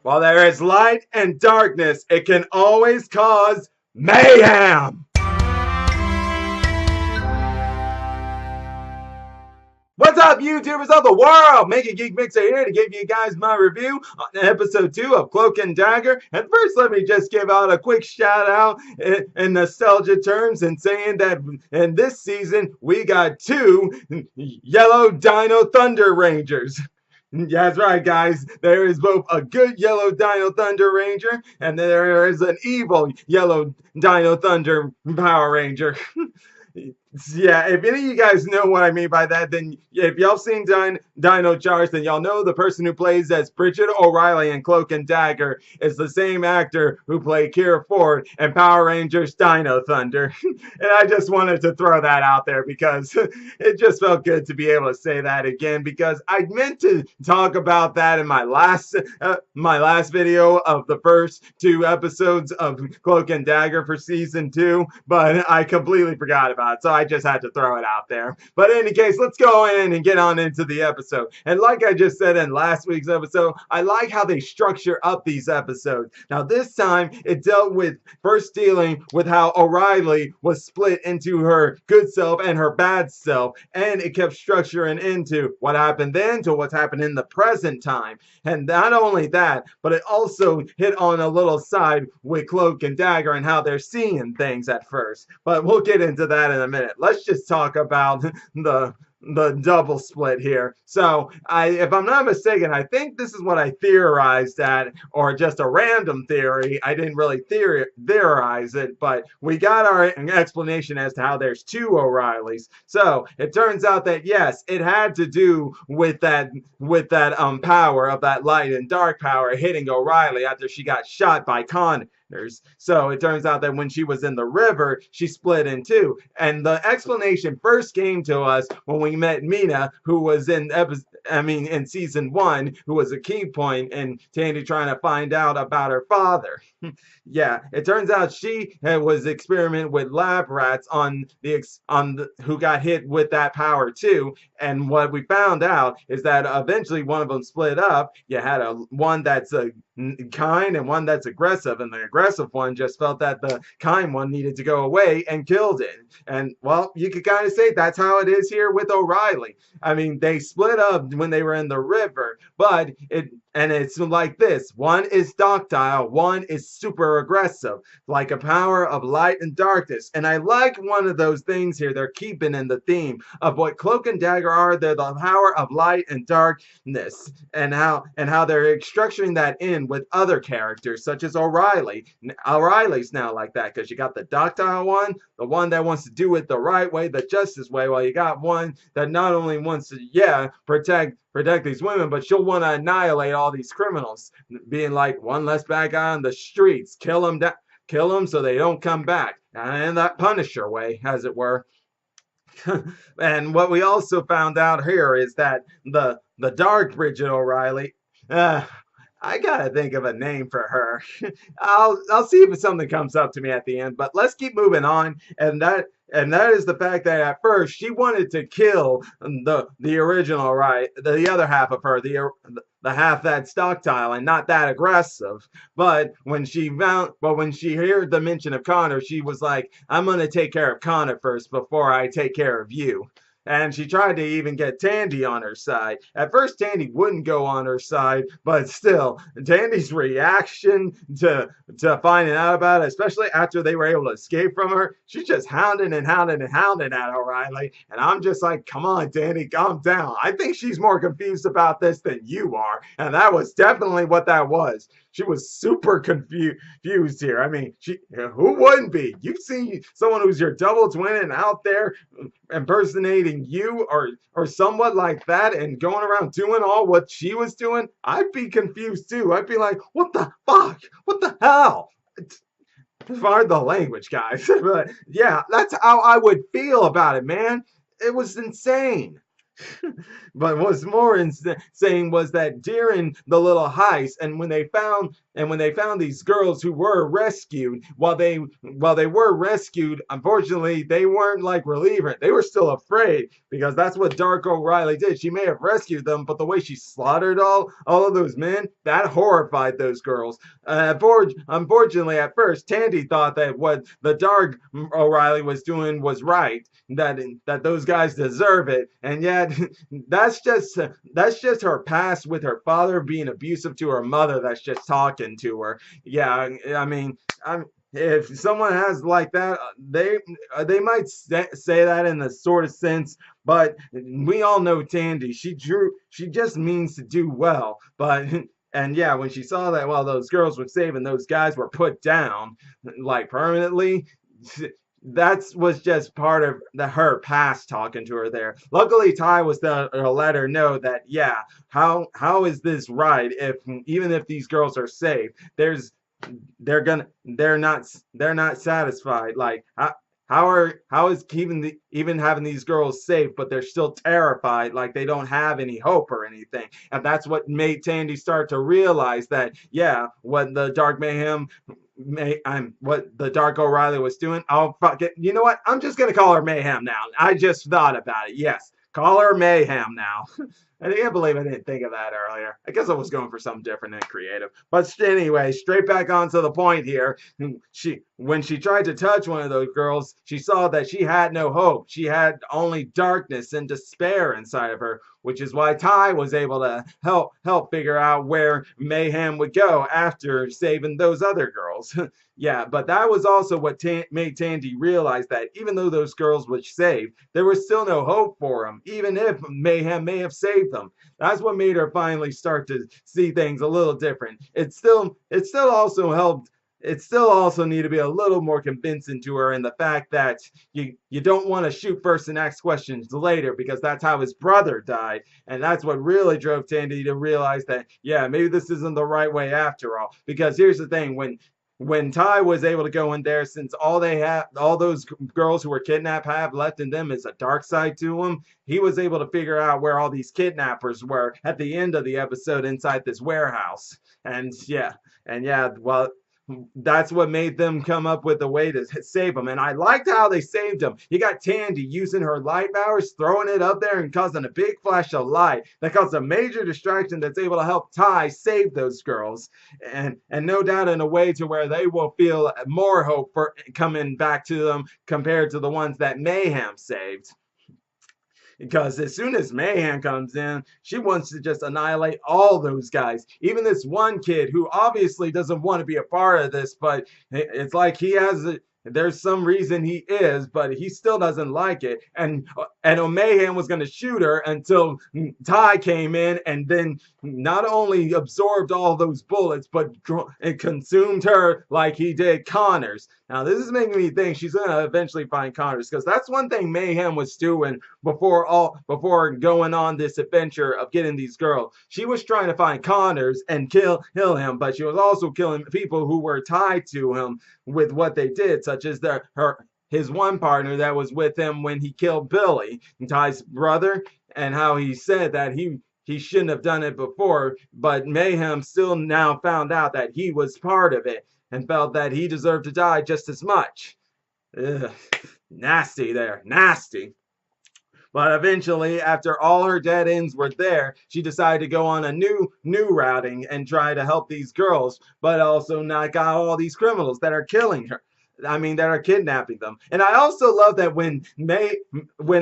While there is light and darkness, it can always cause mayhem. What's up, YouTubers of the world? Make a Geek Mixer here to give you guys my review on episode 2 of Cloak and Dagger. And first, let me just give out a quick shout out in nostalgia terms and saying that in this season we got 2 yellow Dino Thunder Rangers. That's right, guys. There is both a good yellow Dino Thunder Ranger and there is an evil yellow Dino Thunder Power Ranger. Yeah, if any of you guys know what I mean by that, then if y'all seen Dino Charge, then y'all know the person who plays as Bridget O'Reilly in Cloak and Dagger is the same actor who played Kira Ford in Power Rangers Dino Thunder. And I just wanted to throw that out there because it just felt good to be able to say that again, because I meant to talk about that in my last video of the first 2 episodes of Cloak and Dagger for season 2, but I completely forgot about it. So I just had to throw it out there. But in any case, let's go in and get on into the episode. And like I just said in last week's episode, I like how they structure up these episodes. Now this time, it dealt with first dealing with how O'Reilly was split into her good self and her bad self. And it kept structuring into what happened then to what's happened in the present time. And not only that, but it also hit on a little side with Cloak and Dagger and how they're seeing things at first. But we'll get into that in a minute. Let's just talk about the double split here. So if I'm not mistaken, I think this is what I theorized at, or just a random theory. I didn't really theorize it, but we got our explanation as to how there's 2 O'Reillys. So it turns out that yes, it had to do with that power of that light and dark power hitting O'Reilly after she got shot by Connors. So it turns out that when she was in the river, she split in 2. And the explanation first came to us when we met Mina, who was in season 1, who was a key point in Tandy trying to find out about her father. Yeah, it turns out she was experimenting with lab rats who got hit with that power too. And what we found out is that eventually one of them split up. You had one that's kind and one that's aggressive, and the aggressive one just felt that the kind one needed to go away and killed it. And well, you could kind of say that's how it is here with O'Reilly. I mean, they split up when they were in the river, but it's like this: one is docile, one is super aggressive, like a power of light and darkness. And I like one of those things here they're keeping in the theme of what Cloak and Dagger are. They're the power of light and darkness, and how they're structuring that in with other characters such as O'Reilly. O'Reilly's now like that because you got the docile one, the one that wants to do it the right way, the justice way, while you got one that not only wants to protect these women, but she'll want to annihilate all these criminals, being like one less bad guy on the streets, kill them so they don't come back, and in that Punisher way, as it were. And what we also found out here is that the dark Bridget O'Reilly, I gotta think of a name for her. I'll see if something comes up to me at the end, but let's keep moving on. And that is the fact that at first she wanted to kill the original, right? The other half of her, the half that's docile and not that aggressive. But when she heard the mention of Connor, she was like, I'm gonna take care of Connor first before I take care of you. And she tried to even get Tandy on her side. At first, Tandy wouldn't go on her side, but still, Tandy's reaction to finding out about it, especially after they were able to escape from her, she's just hounding and hounding and hounding at O'Reilly. And I'm just like, come on, Tandy, calm down. I think she's more confused about this than you are. And that was definitely what that was. She was super confused here. I mean, who wouldn't be? You see someone who's your double twin and out there impersonating you or somewhat like that and going around doing all what she was doing, I'd be confused too. I'd be like, what the fuck? What the hell? Pardon the language, guys. But yeah, that's how I would feel about it, man. It was insane. But what's more insane was that during the little heist, and when they found these girls who were rescued, while they were rescued, unfortunately they weren't like reliever. They were still afraid because that's what Dark O'Reilly did. She may have rescued them, but the way she slaughtered all of those men, that horrified those girls. Unfortunately, at first, Tandy thought that what the Dark O'Reilly was doing was right, that those guys deserve it, and yet that's just her past with her father being abusive to her mother. That's just talking to her. Yeah, I mean, if someone has like that, they might say that in the sort of sense, but we all know Tandy. She just means to do well, but. And yeah, when she saw that while those girls were saved and those guys were put down, like permanently, that was just part of her past talking to her there. Luckily, Ty was there to let her know that yeah, how is this right? If even if these girls are safe, they're not satisfied. Like how is keeping even having these girls safe, but they're still terrified, like they don't have any hope or anything. And that's what made Tandy start to realize that yeah, what the Dark Mayhem I'm what the Dark O'Reilly was doing. Oh fuck it. You know what? I'm just gonna call her Mayhem now. I just thought about it. Yes. Call her Mayhem now. I can't believe I didn't think of that earlier. I guess I was going for something different and creative. But anyway, straight back onto the point here. When she tried to touch one of those girls, she saw that she had no hope. She had only darkness and despair inside of her, which is why Ty was able to help figure out where Mayhem would go after saving those other girls. Yeah, but that was also what made Tandy realize that even though those girls were saved, there was still no hope for them, even if Mayhem may have saved them. That's what made her finally start to see things a little different. It still also helped. It still also need to be a little more convincing to her in the fact that you don't want to shoot first and ask questions later, because that's how his brother died, and that's what really drove Tandy to realize that yeah, maybe this isn't the right way after all. Because here's the thing, when Ty was able to go in there, since all those girls who were kidnapped have left in them is a dark side to them, he was able to figure out where all these kidnappers were at the end of the episode inside this warehouse. And yeah, well, that's what made them come up with a way to save him. And I liked how they saved him. You got Tandy using her light powers, throwing it up there and causing a big flash of light that caused a major distraction that's able to help Ty save those girls. And no doubt in a way to where they will feel more hope for coming back to them compared to the ones that Mayhem saved. Because as soon as Mayhem comes in, she wants to just annihilate all those guys. Even this one kid who obviously doesn't want to be a part of this, but it's like there's some reason he is, but he still doesn't like it. And Mayhem was going to shoot her until Ty came in and then not only absorbed all those bullets, but it consumed her like he did Connors. Now, this is making me think she's going to eventually find Connors, because that's one thing Mayhem was doing before going on this adventure of getting these girls. She was trying to find Connors and kill him, but she was also killing people who were tied to him with what they did, such as his one partner that was with him when he killed Billy, Ty's brother, and how he said that he shouldn't have done it before, but Mayhem still now found out that he was part of it and felt that he deserved to die just as much. Ugh, nasty there, nasty. But eventually, after all her dead ends were there, she decided to go on a new routing and try to help these girls, but also knock out all these criminals that are killing her. I mean, that are kidnapping them. And I also love that when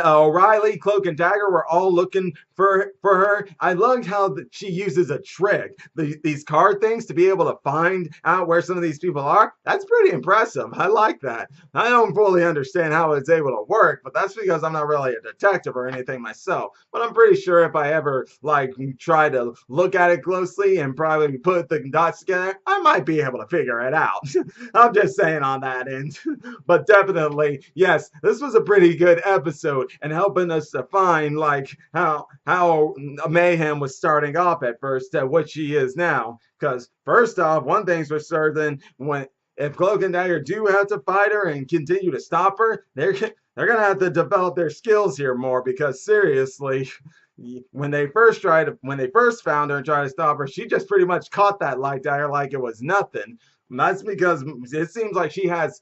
O'Reilly, Cloak and Dagger were all looking for her, I loved how she uses a trick, these card things, to be able to find out where some of these people are. That's pretty impressive. I like that. I don't fully understand how it's able to work, but that's because I'm not really a detective or anything myself. But I'm pretty sure if I ever try to look at it closely and probably put the dots together, I might be able to figure it out. I'm just saying on that end. But definitely, yes, this was a pretty good episode and helping us to find how Mayhem was starting off at first to what she is now. Because first off, one thing's for certain, if Cloak and Dagger do have to fight her and continue to stop her, they're gonna have to develop their skills here more because seriously, when they first found her and tried to stop her, she just pretty much caught that light dagger like it was nothing. And that's because it seems like she has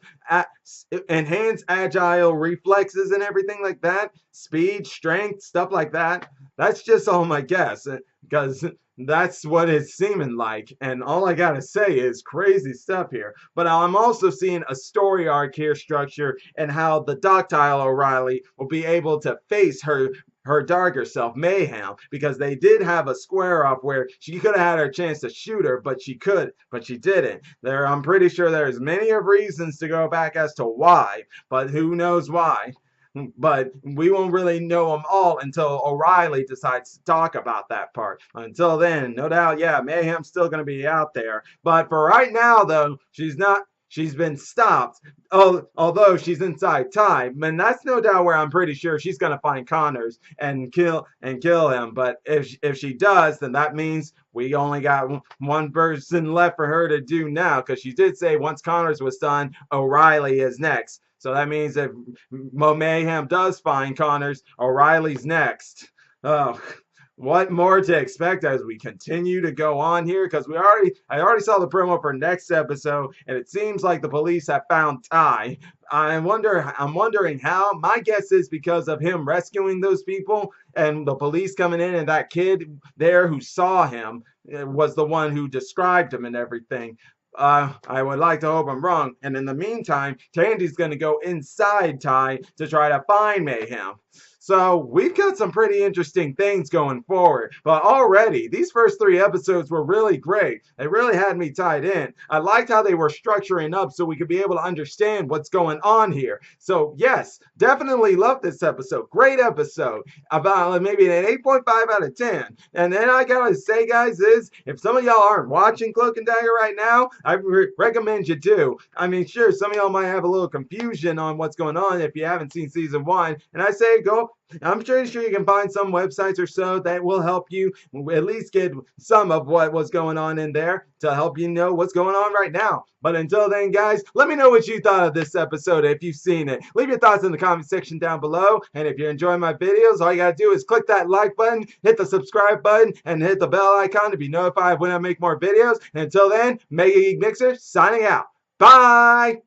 enhanced agile reflexes and everything like that, speed, strength, stuff like that. That's just all my guess because that's what it's seeming like. And all I gotta say is crazy stuff here. But I'm also seeing a story arc here structure and how the Doctile O'Reilly will be able to face her darker self, Mayhem, because they did have a square off where she could have had her chance to shoot her, but she didn't. I'm pretty sure there's many of reasons to go back as to why, but who knows why. But we won't really know them all until O'Reilly decides to talk about that part. Until then, no doubt, yeah, Mayhem's still going to be out there. But for right now, though, she's not. She's been stopped, although she's inside time, and that's no doubt where I'm pretty sure she's gonna find Connors and kill him. But if she does, then that means we only got one person left for her to do now, because she did say once Connors was done, O'Reilly is next. So that means if Mayhem does find Connors, O'Reilly's next. Oh, what more to expect as we continue to go on here? Because I already saw the promo for next episode, and it seems like the police have found Ty. I'm wondering how. My guess is because of him rescuing those people and the police coming in, and that kid there who saw him was the one who described him and everything. I would like to hope I'm wrong. And in the meantime, Tandy's going to go inside Ty to try to find Mayhem. So we've got some pretty interesting things going forward. But already, these first 3 episodes were really great. They really had me tied in. I liked how they were structuring up so we could be able to understand what's going on here. So yes, definitely love this episode. Great episode. About maybe an 8.5 out of 10. And then I gotta say, guys, is if some of y'all aren't watching Cloak and Dagger right now, I recommend you do. I mean, sure, some of y'all might have a little confusion on what's going on if you haven't seen season 1. And I say go. I'm pretty sure you can find some websites or so that will help you at least get some of what was going on in there to help you know what's going on right now. But until then, guys, let me know what you thought of this episode if you've seen it. Leave your thoughts in the comment section down below. And if you're enjoying my videos, all you got to do is click that like button, hit the subscribe button, and hit the bell icon to be notified when I make more videos. And until then, Mega Geek Mixer signing out. Bye!